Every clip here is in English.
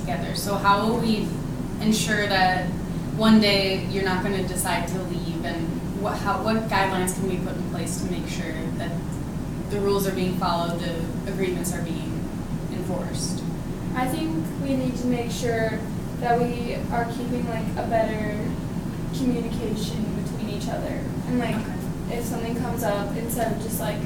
together. So how will we ensure that one day you're not going to decide to leave, and what guidelines can we put in place to make sure that the rules are being followed, the agreements are being enforced? I think we need to make sure that we are keeping like a better communication between each other, and like if something comes up, instead of just like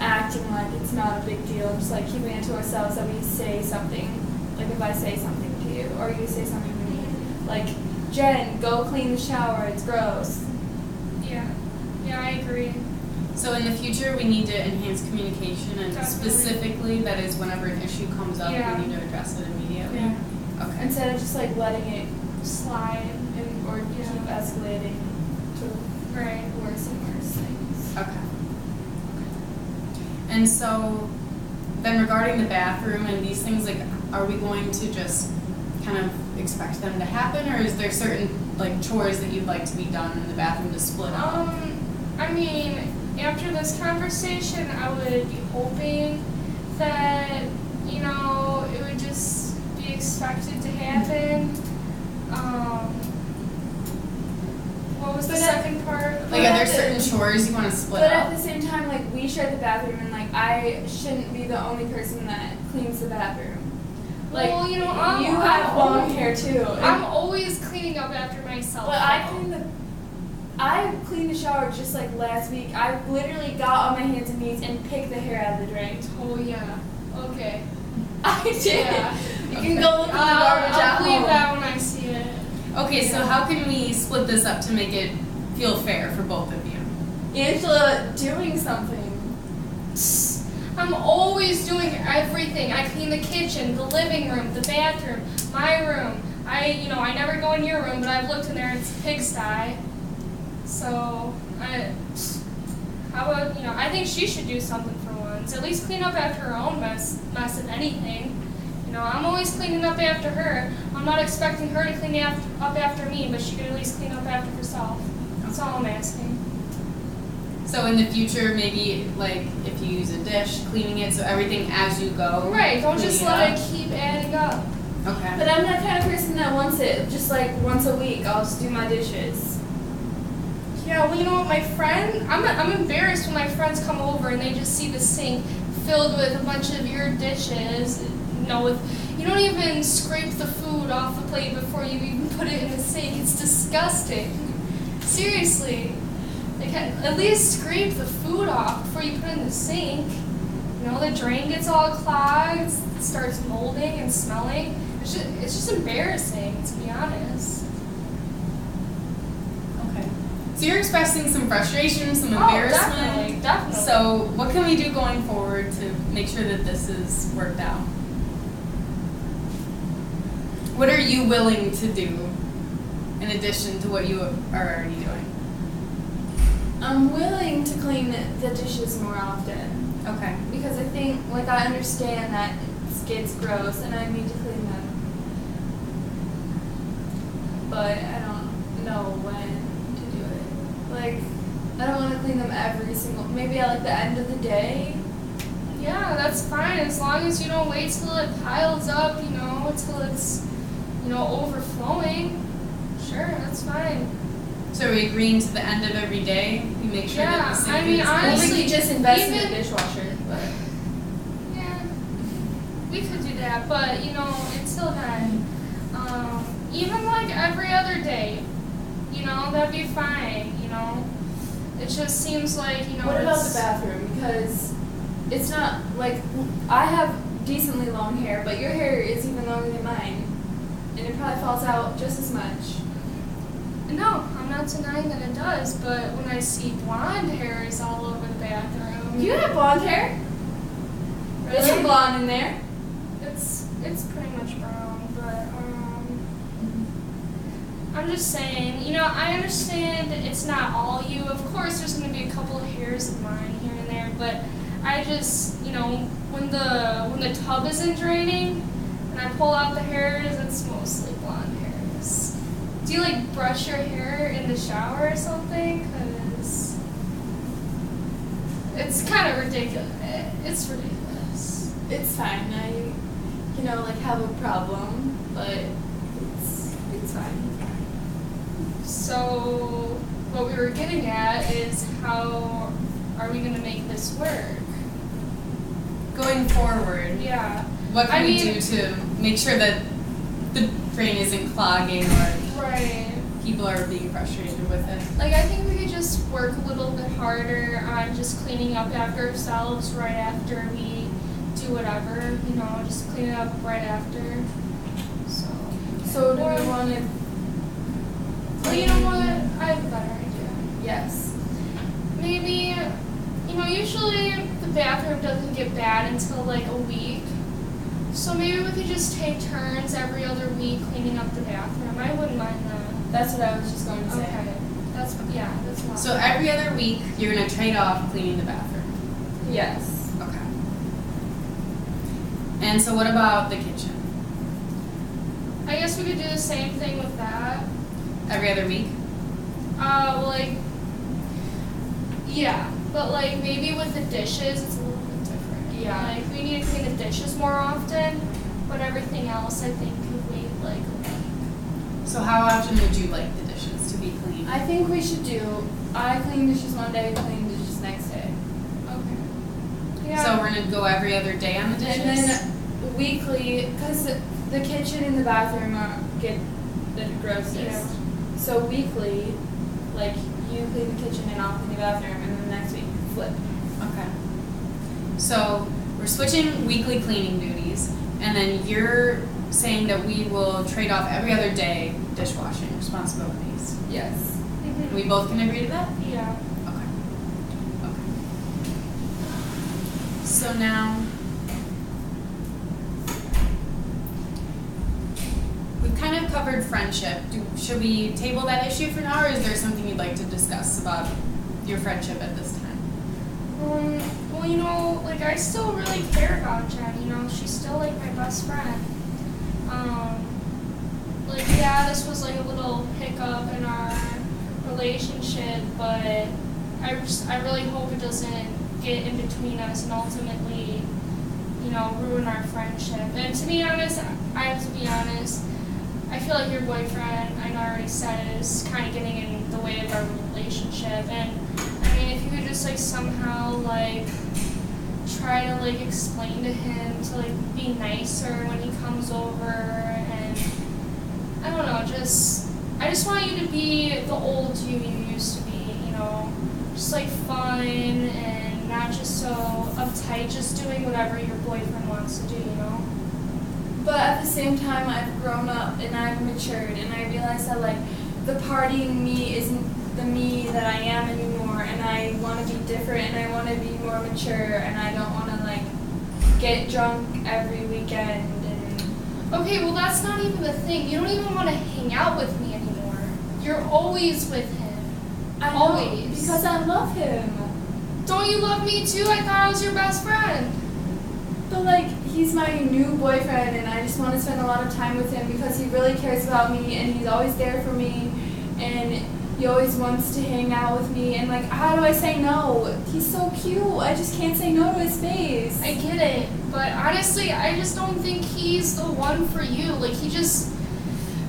acting like it's not a big deal, just like keeping it to ourselves, that we say something. Like if I say something to you, or you say something to me, like, Jen, go clean the shower, it's gross. Yeah, I agree. So in the future, we need to enhance communication, and Definitely. Specifically, that is whenever an issue comes up, Yeah. we need to address it immediately. Yeah. Okay. Instead of just like letting it Slide. and or keep escalating to Right. worse and worse things. Okay. And so, then regarding the bathroom and these things, like, are we going to just kind of expect them to happen, or is there certain like chores that you'd like to be done in the bathroom to split up? I mean, after this conversation, I would be hoping that, it would just be expected to happen. What was the second part? Like, are there certain chores you want to split But up? at the same time, like, we share the bathroom, and like I shouldn't be the only person that cleans the bathroom. Like, Well, you have long hair too. I'm always cleaning up after myself. But I cleaned the shower just like last week. I literally got on my hands and knees and picked the hair out of the drain. Oh yeah. Okay. I did. Yeah. You can go look in the garbage I'll at believe home. that when I see it. Okay, so how can we split this up to make it feel fair for both of you? Angela doing something. I'm always doing everything. I clean the kitchen, the living room, the bathroom, my room. I never go in your room, but I've looked in there and it's a pigsty. So, how about, I think she should do something for once. At least clean up after her own mess if anything. I'm always cleaning up after her. I'm not expecting her to clean up after me, but she could at least clean up after herself. That's all I'm asking. So in the future, maybe like if you use a dish, cleaning it so everything as you go. Right, don't just cleaning let up. it keep adding up. Okay. But I'm that kind of person that wants it just like once a week. I'll just do my dishes. Yeah, well, you know what, my friend, I'm embarrassed when my friends come over and they just see the sink filled with a bunch of your dishes. You don't even scrape the food off the plate before you even put it in the sink. It's disgusting. Seriously. At least scrape the food off before you put it in the sink. The drain gets all clogged, it starts molding and smelling. It's just embarrassing, to be honest. Okay. So you're expressing some frustration, some embarrassment. Definitely. So what can we do going forward to make sure that this is worked out? What are you willing to do in addition to what you are already doing? I'm willing to clean the dishes more often. Okay. Because I think, like, I understand that it gets gross and I need to clean them. But I don't know when to do it. Like, I don't want to clean them maybe at like the end of the day. Yeah, that's fine, as long as you don't wait till it piles up, till it's, overflowing. Sure, that's fine. So are we agreeing to the end of every day? You make sure that the sink is honestly, we could just invest in even- the dishwasher. But Yeah, we could do that, but, until then, even like every other day, that'd be fine, It just seems like, what about the bathroom? Because it's not like I have decently long hair, but your hair is even longer than mine, and it probably falls out just as much. No, I'm not denying that it does, but when I see blonde hairs all over the bathroom, You have blonde hair. There's some blonde in there. it's pretty much brown, but I'm just saying, I understand it's not all you. Of course, there's going to be a couple of hairs of mine here and there, but I just, when the tub isn't draining and I pull out the hairs, it's mostly blonde hairs. Do you like brush your hair in the shower or something? Because it's kind of ridiculous. It's ridiculous. It's fine. like have a problem, but it's fine. So what we were getting at is how are we going to make this work? Going forward, Yeah. what can I we mean- do to make sure that the drain isn't clogging or Right. people are being frustrated with it? Like, I think we could just work a little bit harder on just cleaning up after ourselves right after we do whatever, just clean it up right after. So do Or- we want to? Well, you know what? I have a better idea. Yes. Maybe, usually the bathroom doesn't get bad until like a week. So maybe we could just take turns every other week cleaning up the bathroom. I wouldn't mind that. That's what I was just going to say. Okay. That's not So every other week, you're gonna trade off cleaning the bathroom. Yes. Okay. And so what about the kitchen? I guess we could do the same thing with that. Every other week? Yeah, but like maybe with the dishes, it's a little bit different. Yeah. Like we need to clean the dishes more often, but everything else I think could wait like a week. So how often would you like the dishes to be cleaned? I think we should do. I clean dishes one day, clean dishes next day, Okay. Yeah. So we're gonna go every other day on the dishes? and then weekly, because the kitchen and the bathroom get the grossest. Yeah. So weekly, like you clean the kitchen and I'll clean the bathroom, and then the next week flip. Okay. So we're switching weekly cleaning duties, and then you're saying that we will trade off every other day dishwashing responsibilities. Yes. Mhm. We both can agree to that? Yeah. Okay. Okay. So now, we've kind of covered friendship. Should we table that issue for now, or is there something you'd like to discuss about your friendship at this time? Well, like I still really care about Jen, she's still like my best friend. Like yeah, this was like a little hiccup in our relationship, but I really hope it doesn't get in between us and ultimately, ruin our friendship. And to be honest, I have to be honest, I feel like your boyfriend, I know I already said it, is kind of getting in the way of our relationship. And I mean, if you could just like somehow like try to like explain to him to like be nicer when he comes over, and I don't know, I just want you to be the old you used to be, just like fun and not just so uptight, just doing whatever your boyfriend wants to do, But at the same time, I've grown up and I've matured, and I realize that like the partying me isn't the me that I am anymore, and I want to be different, and I want to be more mature, and I don't want to like get drunk every weekend. And Okay, well that's not even the thing. You don't even want to hang out with me anymore. You're always with him. I know, Always. because I love him. Don't you love me too? I thought I was your best friend. But like he's my new boyfriend, and I just want to spend a lot of time with him because he really cares about me, and he's always there for me, and he always wants to hang out with me. And like, how do I say no? He's so cute. I just can't say no to his face. I get it, but honestly, I just don't think he's the one for you. Like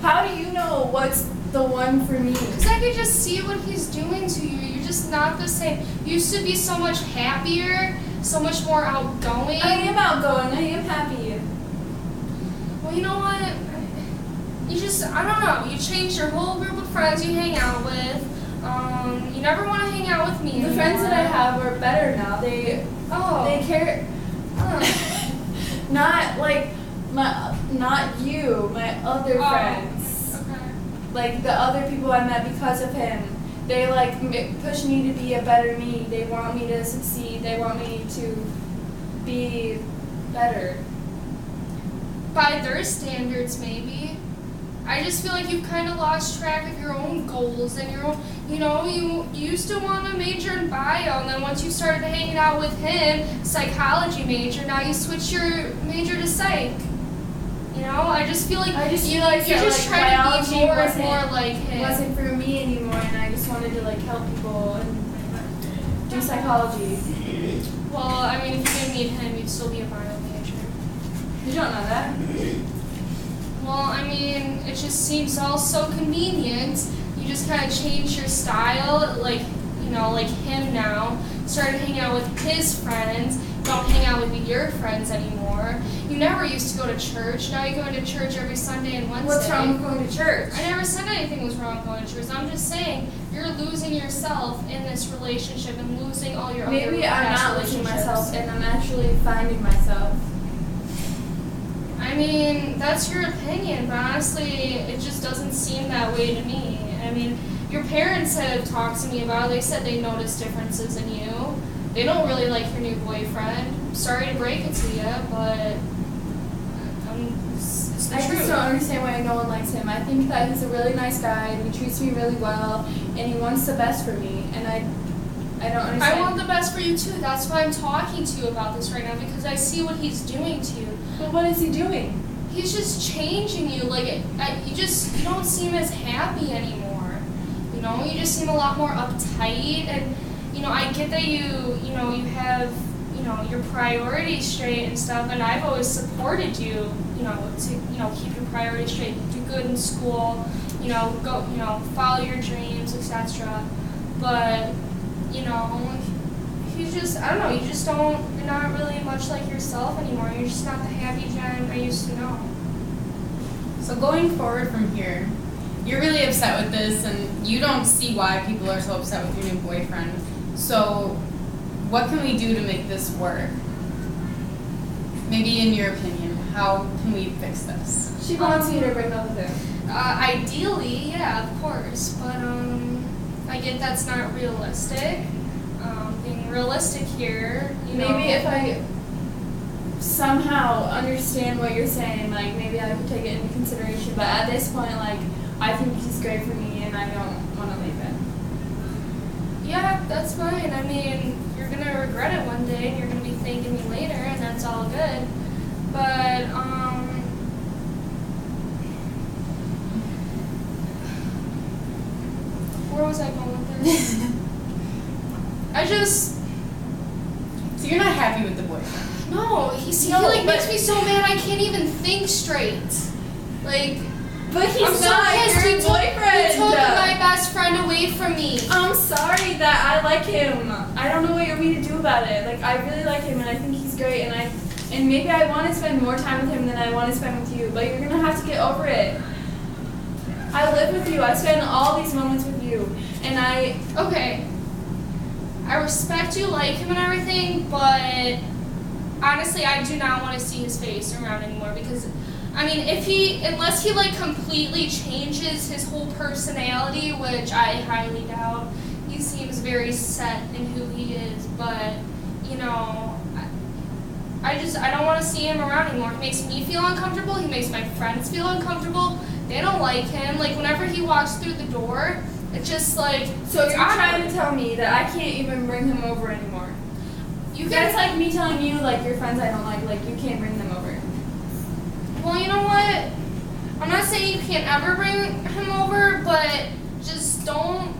How do you know what's the one for me? because I could just see what he's doing to you. You're just not the same. You used to be so much happier, so much more outgoing. I am outgoing. I am happy. Well, you know what? I don't know. You changed your whole group of friends you hang out with. You never want to hang out with me The anymore. friends that I have are better now. They care. Not like not you. My other friends. Okay. Like the other people I met because of him. They like push me to be a better me. They want me to succeed. They want me to be better. By their standards, maybe. I just feel like you've kind of lost track of your own goals and your own, you used to want to major in bio, and then once you started hanging out with him, psychology major, now you switch your major to psych. I just feel like I just you realized that, just like, try to biology be more and wasn't- more like It him. wasn't for me anymore, and I just wanted to like help people and do psychology. Well, I mean, if you didn't need him, you'd still be a bio major. You don't know that. Well, I mean, it just seems all so convenient. You just kind of changed your style, like, you know, like him now. Started hanging out with his friends. Don't hang out with your friends anymore. You never used to go to church. Now you go to church every Sunday and Wednesday. What's wrong with going to church? I never said anything was wrong with going to church. I'm just saying you're losing yourself in this relationship and losing all your other Maybe I'm past not losing relationships. myself and I'm actually finding myself. I mean, that's your opinion, but honestly, it just doesn't seem that way to me. I mean, your parents have talked to me about it. They said they noticed differences in you. They don't really like your new boyfriend. Sorry to break it to you, but it's the I truth. just don't understand why no one likes him. I think that he's a really nice guy and he treats me really well and he wants the best for me and I don't understand. I want the best for you too. That's why I'm talking to you about this right now, because I see what he's doing to you. But what is he doing? He's just changing you. Like you don't seem as happy anymore. You know, you just seem a lot more uptight. And you know, I get that you have your priorities straight and stuff. And I've always supported you. You know, to keep your priorities straight, do good in school. You know, go. You know, follow your dreams, etc. But you know, he's just, I don't know, you're not really much like yourself anymore. You're just not the happy Jen I used to know. So going forward from here, you're really upset with this and you don't see why people are so upset with your new boyfriend. So what can we do to make this work? Maybe in your opinion, how can we fix this? She wants you to break up with him. Ideally, yeah, of course, but I get that's not realistic. Being realistic here, you know. Maybe if I somehow understand what you're saying, like maybe I could take it into consideration. But at this point, like I think he's great for me, and I don't want to leave him. Yeah, that's fine. I mean, you're gonna regret it one day, and you're gonna be thanking me later, and that's all good. But where was I going with this? So you're not happy with the boyfriend? No, he makes me so mad I can't even think straight. Like, But he's I'm so not pissed. your He boyfriend. took my best friend away from me. I'm sorry that I like him. I don't know what you want me to do about it. Like I really like him and I think he's great and maybe I want to spend more time with him than I want to spend with you. But you're gonna have to get over it. I live with you. I spend all these moments with you, and Okay. I respect you, like him and everything, but honestly, I do not want to see his face around anymore because, I mean, unless he like completely changes his whole personality, which I highly doubt, he seems very set in who he is, but, you know, I don't want to see him around anymore. He makes me feel uncomfortable, he makes my friends feel uncomfortable, they don't like him, like whenever he walks through the door, it's just like, so it's you're awkward. trying to tell me that I can't even bring him over anymore. That's like me telling you, like, your friends I don't like you can't bring them over. Well, you know what? I'm not saying you can't ever bring him over, but just don't.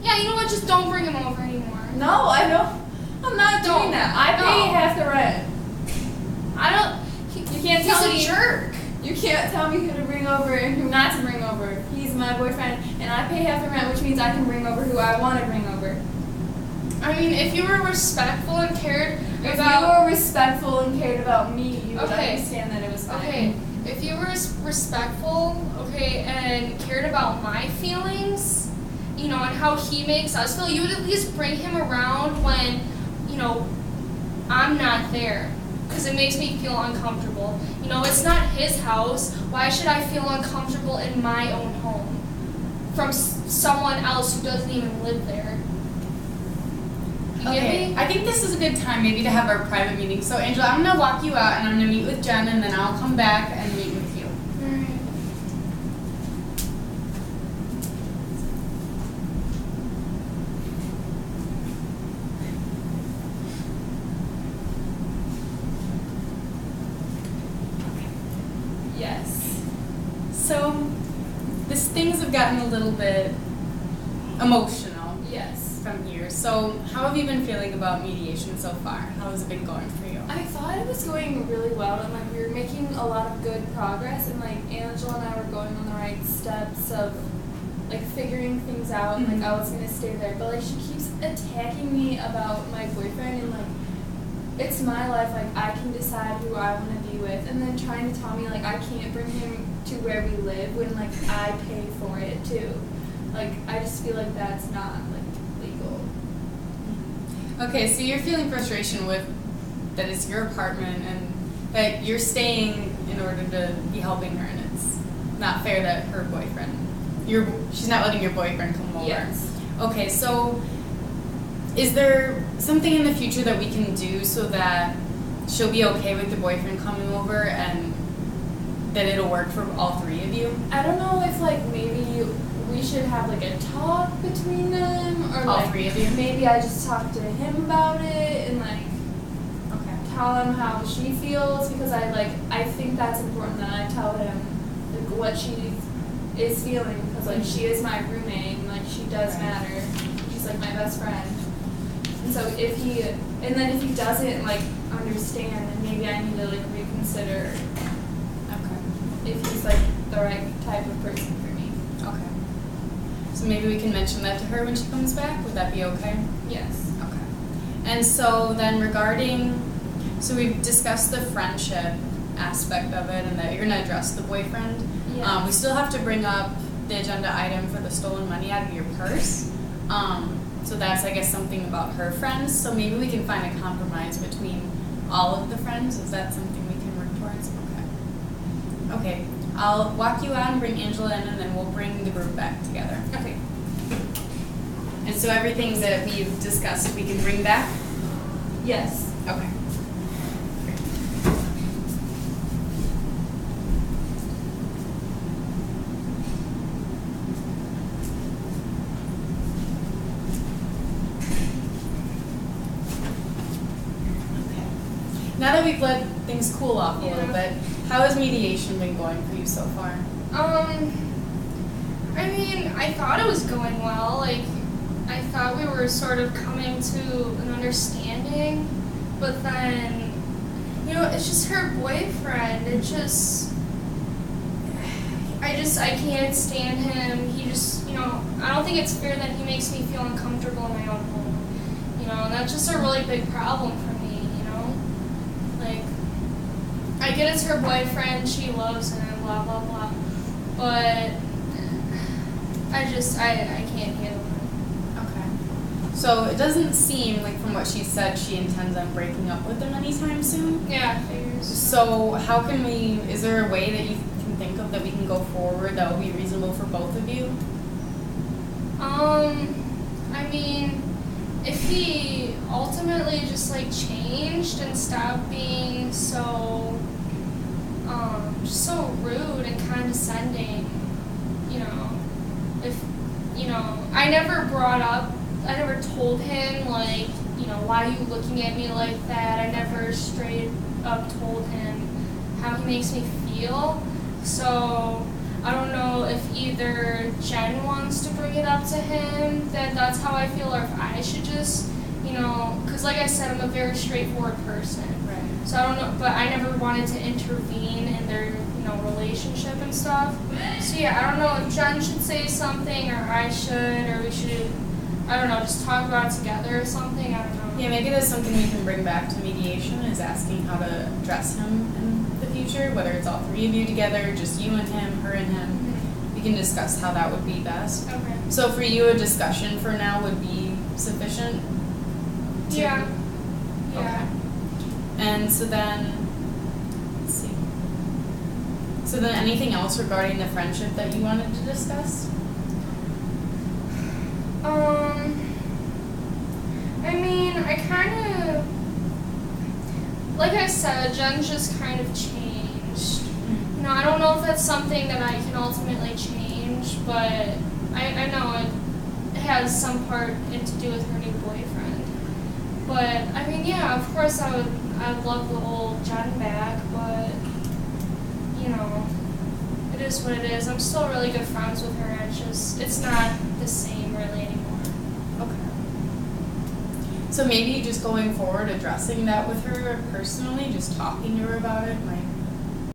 Yeah, you know what? Just don't bring him over anymore. No, I don't. I'm not doing that. I pay half the rent. I don't. You can't tell me. He's a jerk. You can't tell me who to bring over and who not to bring over. He's my boyfriend, and I pay half the rent, which means I can bring over who I want to bring over. I mean, if you were respectful and cared If about. you were respectful and cared about me, you would Okay. understand that it was fine. Okay, if you were respectful, okay, and cared about my feelings, you know, and how he makes us feel, you would at least bring him around when, you know, I'm not there. Because it makes me feel uncomfortable. You know, it's not his house. Why should I feel uncomfortable in my own home from someone else who doesn't even live there? You get me? I think this is a good time maybe to have our private meeting. So Angela, I'm gonna walk you out and I'm gonna meet with Jen and then I'll come back and meet with you. Alright. Yes. So things have gotten a little bit emotional. Yes. from here. So how have you been feeling about mediation so far? How has it been going for you? I thought it was going really well, and like we were making a lot of good progress, and like Angela and I were going on the right steps of like figuring things out, and like I was gonna stay there, but like she keeps attacking me about my boyfriend, and like it's my life, like I can decide who I want to be with, and then trying to tell me like I can't bring him to where we live when like I pay for it too. Like I just feel like that's not like legal. Okay, so you're feeling frustration with that it's your apartment and that you're staying in order to be helping her, and it's not fair that her boyfriend, she's not letting your boyfriend come over. Yes. Okay, so is there something in the future that we can do so that she'll be okay with the boyfriend coming over and that it'll work for all three of you? I don't know if like maybe we should have like a talk between them, or All like three of you? maybe I just talk to him about it and like Okay. tell him how she feels, because I think that's important that I tell him like what she is feeling, because like she is my roommate and like she does Right. matter. She's like my best friend. And so if he doesn't like understand, then maybe I need to like reconsider Okay. if he's like the right type of person for me. Okay. So maybe we can mention that to her when she comes back. Would that be okay? Yes. Okay. And so then so we've discussed the friendship aspect of it and that you're going to address the boyfriend. Yes. We still have to bring up the agenda item for the stolen money out of your purse. So that's, I guess, something about her friends. So maybe we can find a compromise between all of the friends. Is that something we can work towards? Okay. Okay. I'll walk you out and bring Angela in, and then we'll bring the group back together. Okay. And so everything that we've discussed, we can bring back? Yes. Okay. Now that we've let things cool off a little bit, how has mediation been going for you so far? I mean, I thought it was going well. Like, I thought we were sort of coming to an understanding, but then, it's just her boyfriend. I can't stand him. He just, I don't think it's fair that he makes me feel uncomfortable in my own home. And that's just a really big problem for me, Like, I get it's her boyfriend, she loves him, blah, blah, blah. But I can't handle it. Okay. So it doesn't seem like from what she said she intends on breaking up with him anytime soon. Yeah, figures. So how can is there a way that you can think of that we can go forward that will be reasonable for both of you? I mean, if he ultimately just changed and stopped being so just so rude and condescending, if I never told him why are you looking at me like that? I never straight up told him how he makes me feel. So I don't know if either Jen wants to bring it up to him, that that's how I feel, or if I should just, because like I said, I'm a very straightforward person. Right. So I don't know, but I never wanted to intervene in their, relationship and stuff. So yeah, I don't know if Jen should say something, or I should, or we should, I don't know, just talk about it together or something, I don't know. Yeah, maybe that's something we can bring back to mediation, is asking how to address him in the future, whether it's all three of you together, just you and him, her and him. Mm-hmm. We can discuss how that would be best. Okay. So for you, a discussion for now would be sufficient? Yeah. Yeah. Okay. And so then, let's see. So then anything else regarding the friendship that you wanted to discuss? I mean, I kind of, like I said, Jen just kind of changed. I don't know if that's something that I can ultimately change, but I know it has some part to do with her new boyfriend. But, I mean, yeah, of course I'd love the old Jen back, but, it is what it is. I'm still really good friends with her, it's not the same really anymore. Okay. So maybe just going forward, addressing that with her personally, just talking to her about it might